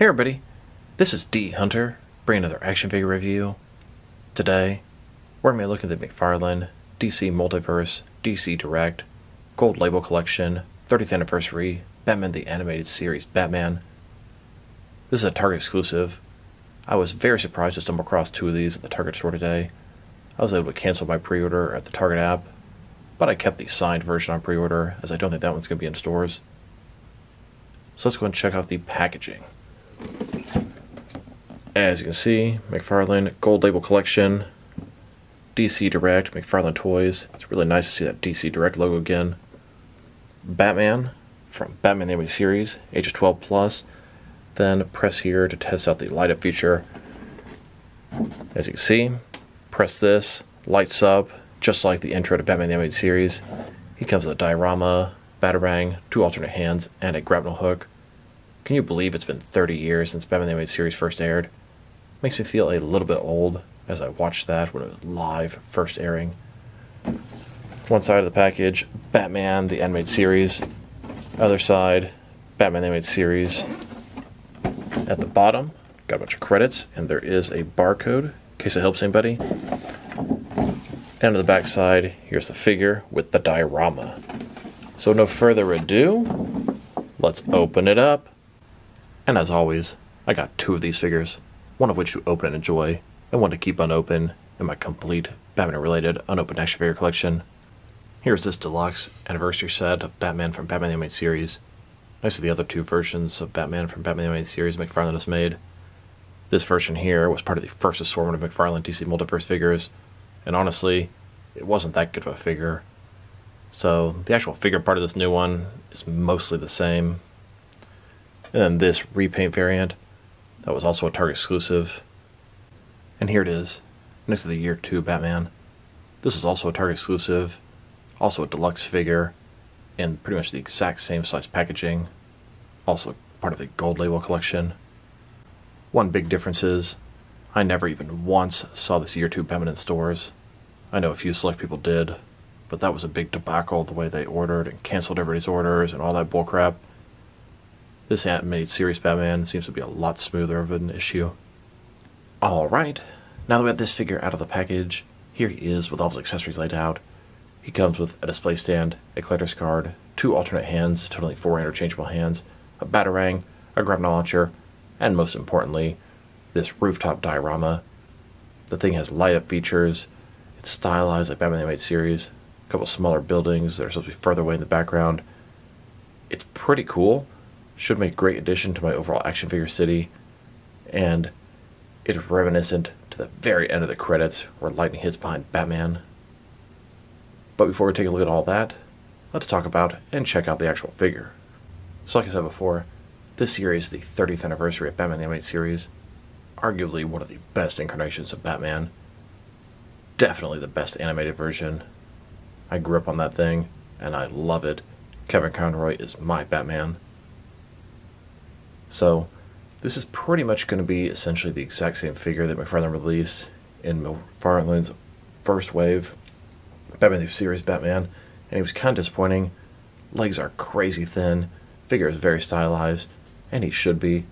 Hey everybody, this is D Hunter, bringing another action figure review. Today, we're going to be looking at the McFarlane DC Multiverse DC Direct Gold Label Collection 30th Anniversary Batman the Animated Series Batman. This is a Target exclusive. I was very surprised to stumble across two of these at the Target store today. I was able to cancel my pre-order at the Target app, but I kept the signed version on pre-order as I don't think that one's going to be in stores. So let's go and check out the packaging. As you can see, McFarlane Gold Label Collection, DC Direct, McFarlane Toys. It's really nice to see that DC Direct logo again. Batman from Batman the Animated Series, ages 12 plus. Then press here to test out the light up feature. As you can see, press this, lights up, just like the intro to Batman the Animated Series. He comes with a diorama, Batarang, two alternate hands, and a grapnel hook. Can you believe it's been 30 years since Batman the Animated Series first aired? Makes me feel a little bit old as I watched that when it was live first airing. One side of the package, Batman the Animated Series. Other side, Batman the Animated Series. At the bottom, got a bunch of credits, and there is a barcode in case it helps anybody. And on the back side, here's the figure with the diorama. So no further ado, let's open it up. And as always, I got two of these figures, one of which to open and enjoy, and one to keep unopened in my complete Batman-related unopened action figure collection. Here's this deluxe anniversary set of Batman from Batman the Animated Series. Next to the other two versions of Batman from Batman the Animated Series McFarlane has made. This version here was part of the first assortment of McFarlane DC Multiverse figures, and honestly, it wasn't that good of a figure. So the actual figure part of this new one is mostly the same. And then this repaint variant, that was also a Target exclusive. And here it is, next to the Year 2 Batman. This is also a Target exclusive, also a deluxe figure, in pretty much the exact same size packaging, also part of the Gold Label collection. One big difference is, I never even once saw this Year 2 Batman in stores. I know a few select people did, but that was a big debacle the way they ordered and canceled everybody's orders and all that bullcrap. This animated series Batman seems to be a lot smoother of an issue. Alright, now that we have this figure out of the package, here he is with all his accessories laid out. He comes with a display stand, a collector's card, two alternate hands, totaling 4 interchangeable hands, a Batarang, a grapnel launcher, and most importantly, this rooftop diorama. The thing has light up features, it's stylized like Batman the Animated Series, a couple smaller buildings that are supposed to be further away in the background. It's pretty cool. Should make a great addition to my overall action figure city, and it's reminiscent to the very end of the credits where lightning hits behind Batman. But before we take a look at all that, let's talk about and check out the actual figure. So like I said before, this series is the 30th anniversary of Batman the Animated Series, arguably one of the best incarnations of Batman, definitely the best animated version. I grew up on that thing, and I love it. Kevin Conroy is my Batman. So, this is pretty much going to be essentially the exact same figure that McFarlane released in McFarlane's first wave, Batman the Series Batman, and he was kind of disappointing. Legs are crazy thin, figure is very stylized, and he should be.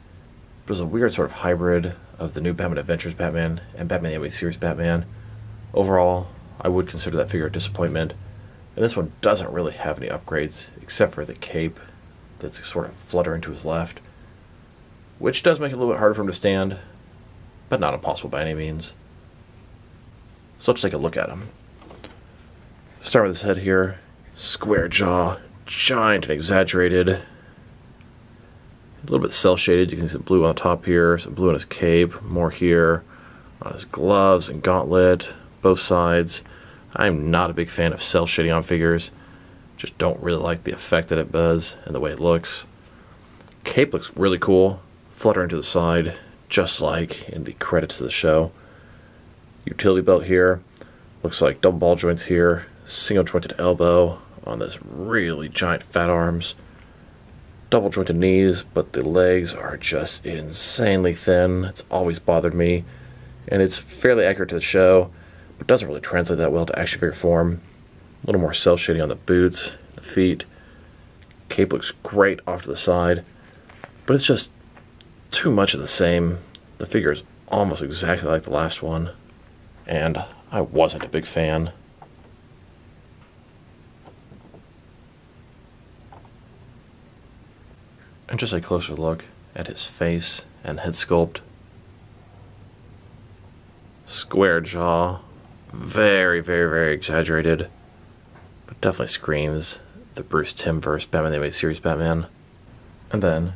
But it was a weird sort of hybrid of the new Batman Adventures Batman and Batman the Animated Series Batman. Overall, I would consider that figure a disappointment, and this one doesn't really have any upgrades except for the cape that's sort of fluttering to his left, which does make it a little bit harder for him to stand, but not impossible by any means. So let's take a look at him. Start with his head here. Square jaw, giant and exaggerated. A little bit cel-shaded. You can see some blue on the top here, some blue on his cape, more here, on his gloves and gauntlet, both sides. I'm not a big fan of cel-shading on figures. Just don't really like the effect that it does and the way it looks. Cape looks really cool. Fluttering to the side, just like in the credits of the show. Utility belt here, looks like double ball joints here, single jointed elbow on this really giant fat arms, double jointed knees, but the legs are just insanely thin. It's always bothered me, and it's fairly accurate to the show, but doesn't really translate that well to action figure form. A little more cel shading on the boots, the feet. Cape looks great off to the side, but it's just too much of the same. The figure is almost exactly like the last one, and I wasn't a big fan. And just a closer look at his face and head sculpt. Square jaw, very, very, very exaggerated, but definitely screams the Bruce Timm-verse Batman the Animated Series Batman. And then,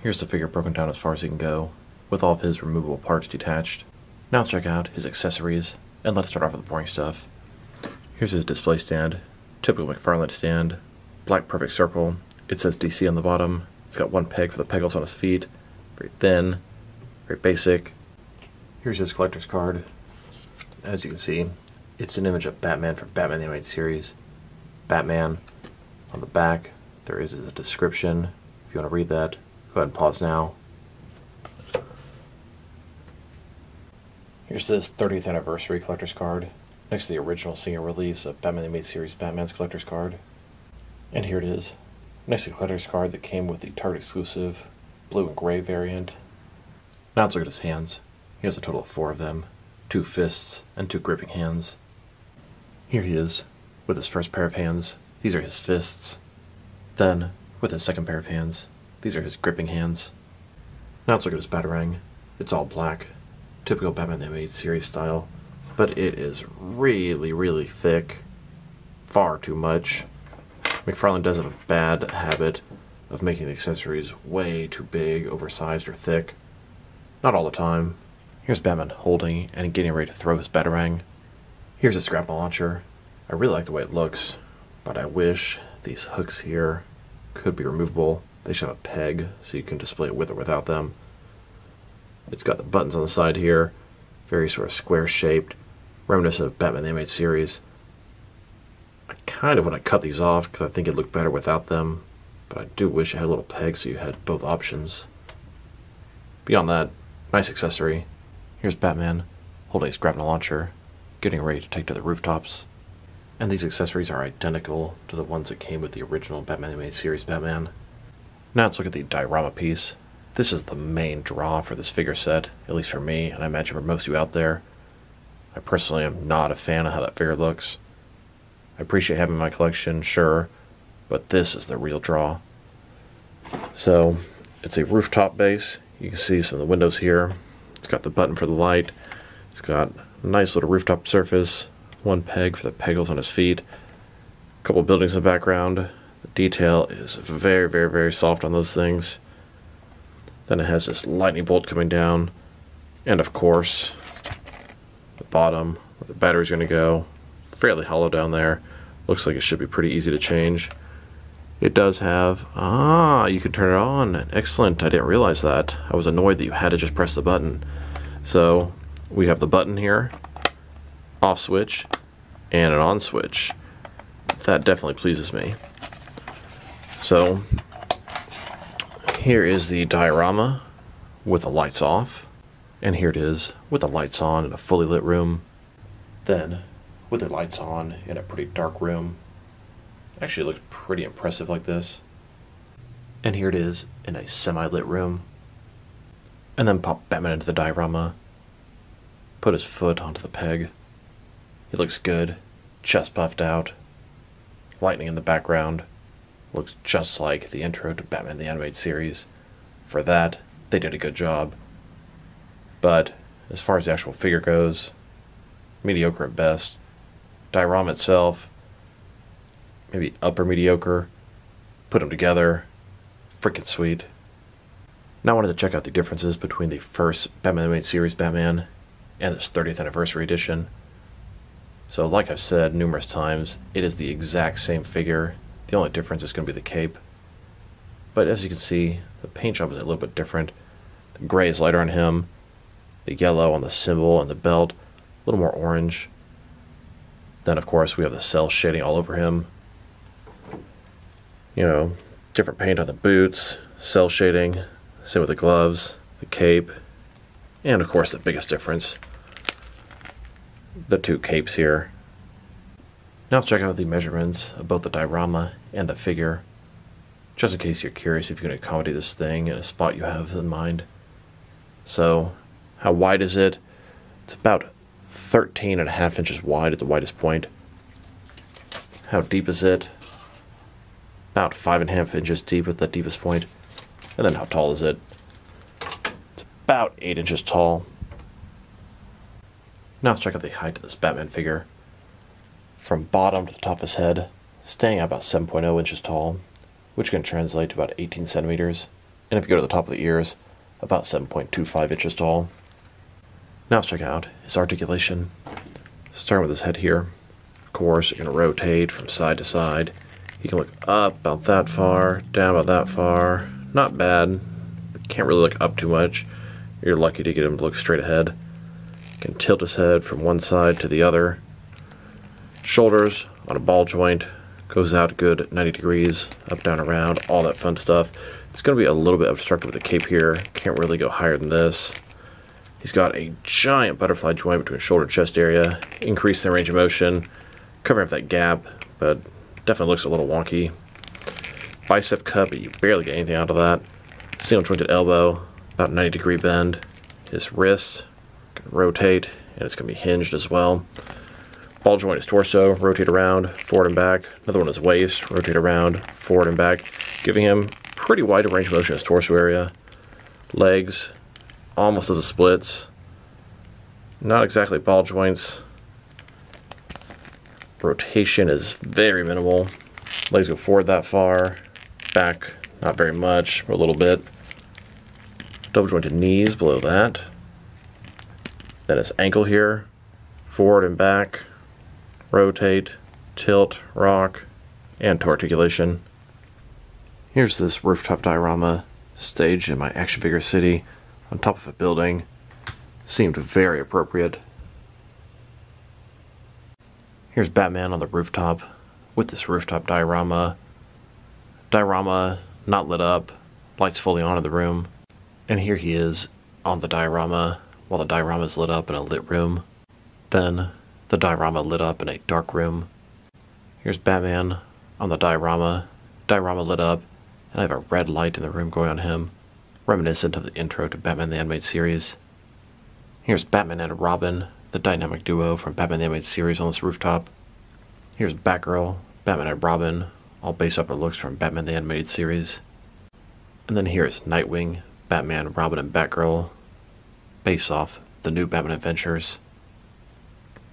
here's the figure broken down as far as he can go, with all of his removable parts detached. Now let's check out his accessories, and let's start off with the boring stuff. Here's his display stand, typical McFarlane stand, black perfect circle, it says DC on the bottom, it's got one peg for the pegals on his feet, very thin, very basic. Here's his collector's card. As you can see, it's an image of Batman from Batman the Animated Series. Batman. On the back, there is a description. If you want to read that, go ahead and pause now. Here's this 30th anniversary collector's card, next to the original single release of Batman the Animated Series Batman's collector's card. And here it is, next to the collector's card that came with the Target exclusive blue and gray variant. Now let's look at his hands. He has a total of 4 of them, 2 fists and 2 gripping hands. Here he is, with his first pair of hands. These are his fists. Then, with his second pair of hands, these are his gripping hands. Now let's look at his Batarang. It's all black, typical Batman the Animated Series style, but it is really, really thick. Far too much. McFarlane does have a bad habit of making the accessories way too big, oversized, or thick. Not all the time. Here's Batman holding and getting ready to throw his Batarang. Here's his grapple launcher. I really like the way it looks, but I wish these hooks here could be removable. They should have a peg so you can display it with or without them. It's got the buttons on the side here, very sort of square shaped, reminiscent of Batman the Animated Series. I kind of want to cut these off because I think it'd look better without them, but I do wish it had a little peg so you had both options. Beyond that, nice accessory. Here's Batman holding his grapple launcher, getting ready to take to the rooftops. And these accessories are identical to the ones that came with the original Batman the Animated Series Batman. Now let's look at the diorama piece. This is the main draw for this figure set, at least for me, and I imagine for most of you out there. I personally am not a fan of how that figure looks. I appreciate having my collection, sure, but this is the real draw. So, it's a rooftop base. You can see some of the windows here. It's got the button for the light. It's got a nice little rooftop surface. One peg for the pegals on his feet. A couple buildings in the background. The detail is very, very, very soft on those things. Then it has this lightning bolt coming down. And of course, the bottom where the battery's going to go. Fairly hollow down there. Looks like it should be pretty easy to change. It does have, you can turn it on. Excellent, I didn't realize that. I was annoyed that you had to just press the button. So, we have the button here, off switch, and an on switch. That definitely pleases me. So, here is the diorama with the lights off, and here it is with the lights on in a fully lit room. Then, with the lights on in a pretty dark room. Actually looked pretty impressive like this. And here it is in a semi-lit room. And then pop Batman into the diorama. Put his foot onto the peg. He looks good. Chest puffed out. Lightning in the background. Looks just like the intro to Batman the Animated Series. For that, they did a good job. But as far as the actual figure goes, mediocre at best. Diorama itself, maybe upper mediocre. Put them together, freaking sweet. Now I wanted to check out the differences between the first Batman the Animated Series Batman and this 30th anniversary edition. So like I've said numerous times, it is the exact same figure. The only difference is going to be the cape. But as you can see, the paint job is a little bit different. The gray is lighter on him. The yellow on the symbol and the belt, a little more orange. Then of course we have the cell shading all over him. You know, different paint on the boots, cell shading, same with the gloves, the cape, and of course the biggest difference, the 2 capes here. Now let's check out the measurements of both the diorama and the figure, just in case you're curious if you can accommodate this thing in a spot you have in mind. So, how wide is it? It's about 13.5 inches wide at the widest point. How deep is it? About 5.5 inches deep at the deepest point. And then how tall is it? It's about 8 inches tall. Now let's check out the height of this Batman figure. From bottom to the top of his head, standing at about 7.0 inches tall, which can translate to about 18 centimeters. And if you go to the top of the ears, about 7.25 inches tall. Now let's check out his articulation. Starting with his head here. Of course, you're going to rotate from side to side. You can look up about that far, down about that far. Not bad. Can't really look up too much. You're lucky to get him to look straight ahead. You can tilt his head from one side to the other. Shoulders on a ball joint. Goes out a good 90 degrees, up, down, around, all that fun stuff. It's going to be a little bit obstructed with the cape here. Can't really go higher than this. He's got a giant butterfly joint between shoulder and chest area. Increase the range of motion. Covering up that gap, but definitely looks a little wonky. Bicep cut, but you barely get anything out of that. Single jointed elbow, about 90-degree bend. His wrist can rotate, and it's going to be hinged as well. Ball joint his torso, rotate around, forward and back. Another one his waist, rotate around, forward and back, giving him pretty wide range of motion in his torso area. Legs, almost as a splits. Not exactly ball joints. Rotation is very minimal. Legs go forward that far. Back, not very much, a little bit. Double jointed knees below that. Then his ankle here. Forward and back. Rotate, tilt, rock, and to articulation. Here's this rooftop diorama staged in my action figure city on top of a building. Seemed very appropriate. Here's Batman on the rooftop with this rooftop diorama. Diorama not lit up, lights fully on in the room. And here he is on the diorama while the diorama is lit up in a lit room. Then the diorama lit up in a dark room. Here's Batman on the diorama lit up, and I have a red light in the room going on him, reminiscent of the intro to Batman the Animated Series. Here's Batman and Robin, the dynamic duo from Batman the Animated Series on this rooftop. Here's Batgirl, Batman and Robin, all based off of looks from Batman the Animated Series. And then here's Nightwing, Batman, Robin, and Batgirl, based off the new Batman Adventures.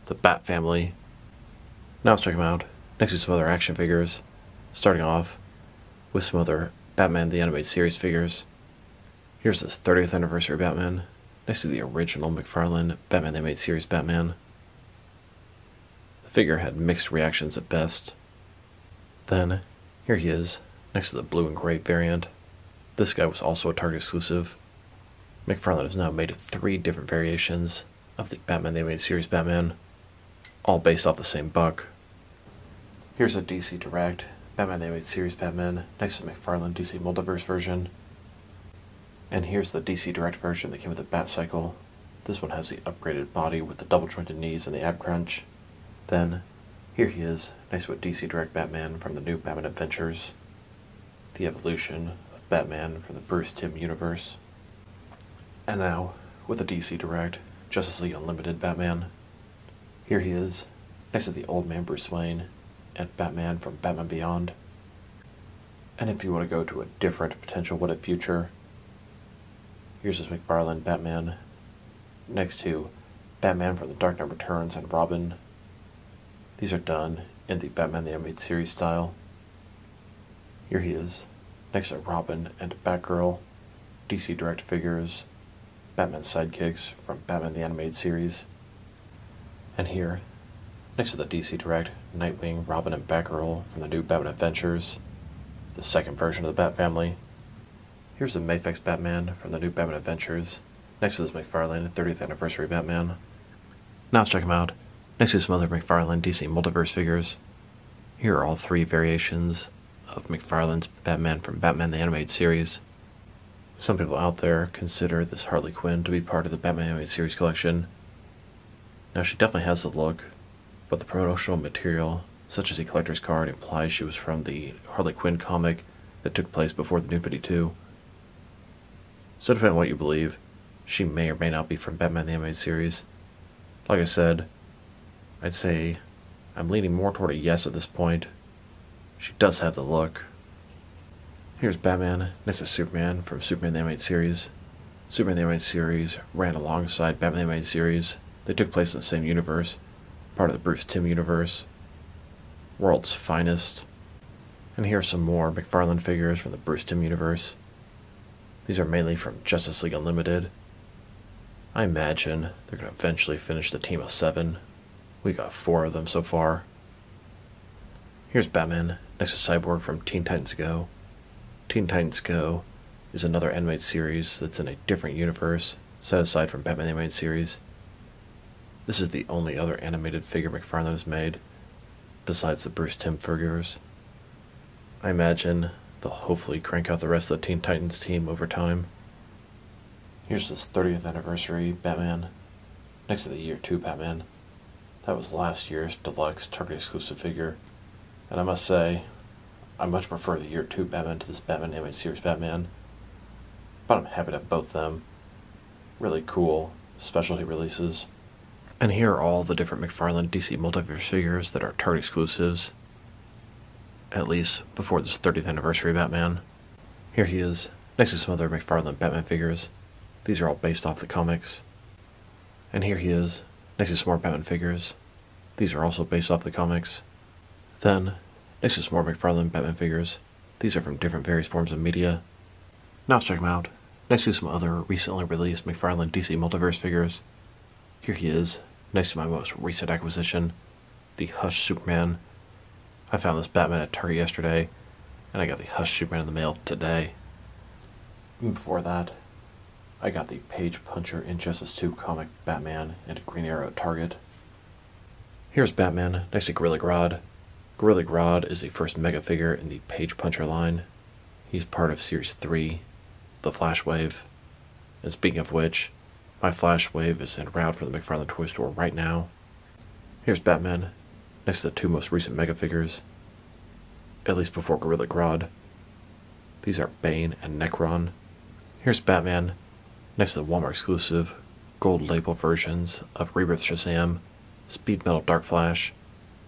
The Bat Family. Now let's check them out next to some other action figures, starting off with some other Batman the Animated Series figures. Here's this 30th anniversary Batman, next to the original McFarlane Batman the Animated Series Batman. The figure had mixed reactions at best. Then, here he is, next to the blue and gray variant. This guy was also a Target exclusive. McFarlane has now made 3 different variations of the Batman the Animated Series Batman, all based off the same buck. Here's a DC Direct Batman the Animated Series Batman next to the McFarlane DC Multiverse version. And here's the DC Direct version that came with the Bat Cycle. This one has the upgraded body with the double jointed knees and the ab crunch. Then, here he is next to a DC Direct Batman from the new Batman Adventures. The evolution of Batman from the Bruce Timm universe. And now, with the DC Direct Justice League Unlimited Batman. Here he is, next to the old man Bruce Wayne, and Batman from Batman Beyond. And if you want to go to a different potential what-if future, here's this McFarlane Batman, next to Batman from The Dark Knight Returns and Robin. These are done in the Batman the Animated Series style. Here he is, next to Robin and Batgirl, DC Direct figures, Batman sidekicks from Batman the Animated Series. And here, next to the DC Direct, Nightwing, Robin, and Batgirl from the new Batman Adventures, the second version of the Bat Family. Here's the Mayfix Batman from the new Batman Adventures, next to this McFarlane 30th Anniversary Batman. Now let's check them out, next to some other McFarlane DC Multiverse figures. Here are all 3 variations of McFarlane's Batman from Batman the Animated Series. Some people out there consider this Harley Quinn to be part of the Batman Animated Series collection. Now she definitely has the look, but the promotional material, such as the collector's card, implies she was from the Harley Quinn comic that took place before the New 52. So depending on what you believe, She may or may not be from Batman the Animated Series. Like I said, I'd say I'm leaning more toward a yes at this point. She does have the look. Here's Batman next to Superman from Superman the Animated Series. Superman the Animated Series ran alongside Batman the Animated Series. They took place in the same universe, part of the Bruce Timm universe. World's finest. And here are some more McFarlane figures from the Bruce Timm universe. These are mainly from Justice League Unlimited. I imagine they're going to eventually finish the team of 7. We got 4 of them so far. Here's Batman next to Cyborg from Teen Titans Go. Teen Titans Go is another animated series that's in a different universe, set aside from Batman the Animated Series. This is the only other animated figure McFarlane has made, besides the Bruce Timm figures. I imagine they'll hopefully crank out the rest of the Teen Titans team over time. Here's this 30th anniversary Batman, next to the Year 2 Batman. That was last year's deluxe Target exclusive figure, and I must say, I much prefer the Year 2 Batman to this Batman Animated Series Batman, but I'm happy to have both of them. Really cool specialty releases. And here are all the different McFarlane DC Multiverse figures that are Target exclusives, at least before this 30th anniversary Batman. Here he is, next to some other McFarlane Batman figures. These are all based off the comics. And here he is, next to some more Batman figures. These are also based off the comics. Then, next to some more McFarlane Batman figures. These are from different various forms of media. Now let's check them out. Next to some other recently released McFarlane DC Multiverse figures. Here he is, next to my most recent acquisition, the Hush Superman. I found this Batman at Target yesterday, and I got the Hush Superman in the mail today. And before that, I got the Page Puncher Injustice 2 comic Batman and Green Arrow at Target. Here's Batman next to Gorilla Grodd. Gorilla Grodd is the first mega figure in the Page Puncher line. He's part of Series 3, the Flash Wave. And speaking of which, my Flash Wave is en route for the McFarlane Toy Store right now. Here's Batman next to the 2 most recent mega figures, at least before Gorilla Grodd. These are Bane and Necron. Here's Batman next to the Walmart exclusive gold label versions of Rebirth Shazam, Speed Metal Dark Flash,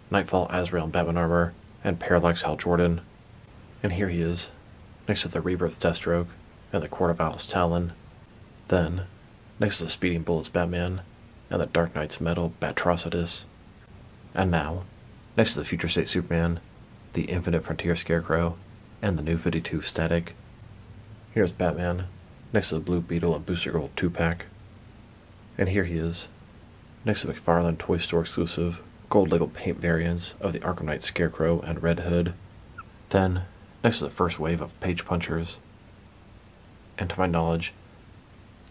Nightfall Azrael in Batman armor, and Parallax Hal Jordan. And here he is, next to the Rebirth Deathstroke and the Court of Owl's Talon. Then, next to the Speeding Bullets Batman and the Dark Knight's Metal Batrocitus. And now, next to the Future State Superman, the Infinite Frontier Scarecrow, and the New 52 Static. Here's Batman next to the Blue Beetle and Booster Gold 2-pack. And here he is, next to the McFarlane Toy Store exclusive gold label paint variants of the Arkham Knight Scarecrow and Red Hood. Then, next to the first wave of Page Punchers. And to my knowledge,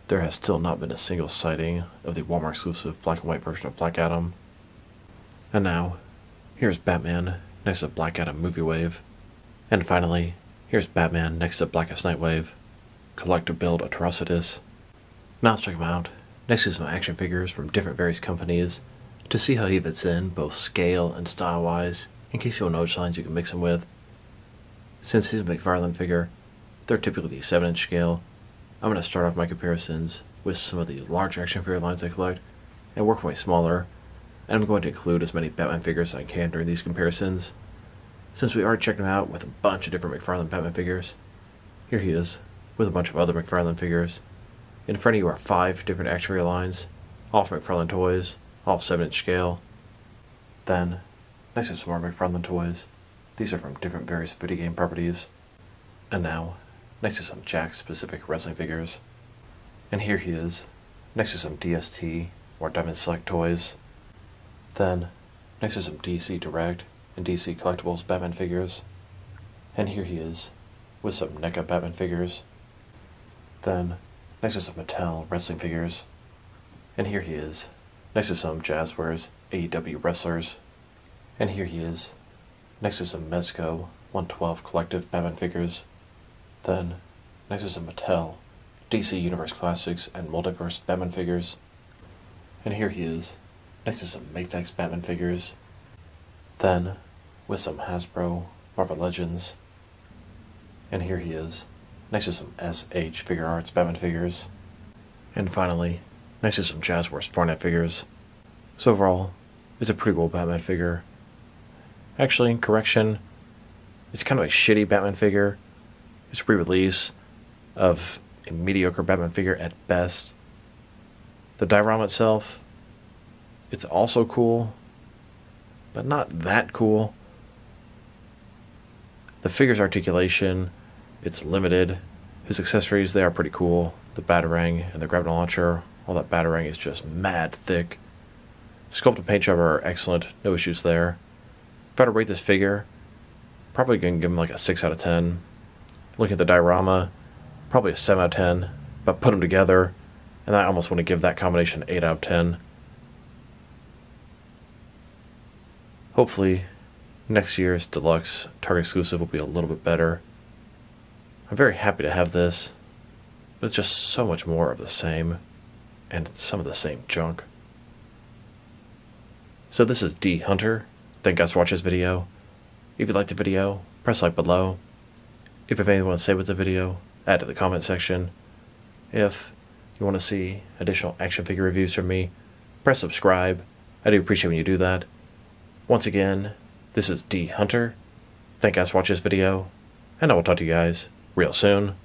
there has still not been a single sighting of the Walmart exclusive black and white version of Black Adam. And now, here's Batman next to Black Adam Movie Wave. And finally, here's Batman next to Blackest Night Wave, Collector Build Atrocitus. Now let's check him out, next to some action figures from different various companies, to see how he fits in, both scale and style-wise, in case you don't know which lines you can mix him with. Since he's a McFarlane figure, they're typically the 7-inch scale. I'm going to start off my comparisons with some of the large action figure lines I collect, and work my way smaller, and I'm going to include as many Batman figures as I can during these comparisons. Since we already checked him out with a bunch of different McFarlane Batman figures, here he is, with a bunch of other McFarlane figures. In front of you are 5 different action figure lines, all from McFarlane Toys, all 7-inch scale. Then, next to some more McFarlane toys. These are from different various video game properties. And now, next to some Jack-specific wrestling figures. And here he is, next to some DST or Diamond Select toys. Then, next to some DC Direct and DC Collectibles Batman figures. And here he is, with some NECA Batman figures. Then, next to some Mattel wrestling figures. And here he is, next to some Jazzwares AEW wrestlers. And here he is, next to some Mezco 112 Collective Batman figures. Then, next to some Mattel DC Universe Classics and Multiverse Batman figures. And here he is, next to some Mafex Batman figures. Then, with some Hasbro Marvel Legends. And here he is, next to some SH Figure Arts Batman figures. And finally, next to some Jazzwares 4-net figures. So overall, it's a pretty cool Batman figure. Actually, correction, it's kind of a shitty Batman figure. It's a re-release of a mediocre Batman figure at best. The diorama itself, it's also cool, but not that cool. The figure's articulation, it's limited. His accessories, they are pretty cool. The Batarang and the gravity launcher, all that Batarang is just mad thick. Sculpt and paint job are excellent, no issues there. If I had to rate this figure, probably going to give him like a 6 out of 10. Looking at the diorama, probably a 7 out of 10. But put them together, and I almost want to give that combination 8 out of 10. Hopefully, next year's deluxe Target exclusive will be a little bit better. I'm very happy to have this, but it's just so much more of the same, and some of the same junk. So this is D Hunter. Thank you guys for watching this video. If you liked the video, press like below. If you have anything you want to say with the video, add to the comment section. If you want to see additional action figure reviews from me, press subscribe. I do appreciate when you do that. Once again, this is D Hunter. Thank you guys for watching this video, and I will talk to you guys real soon.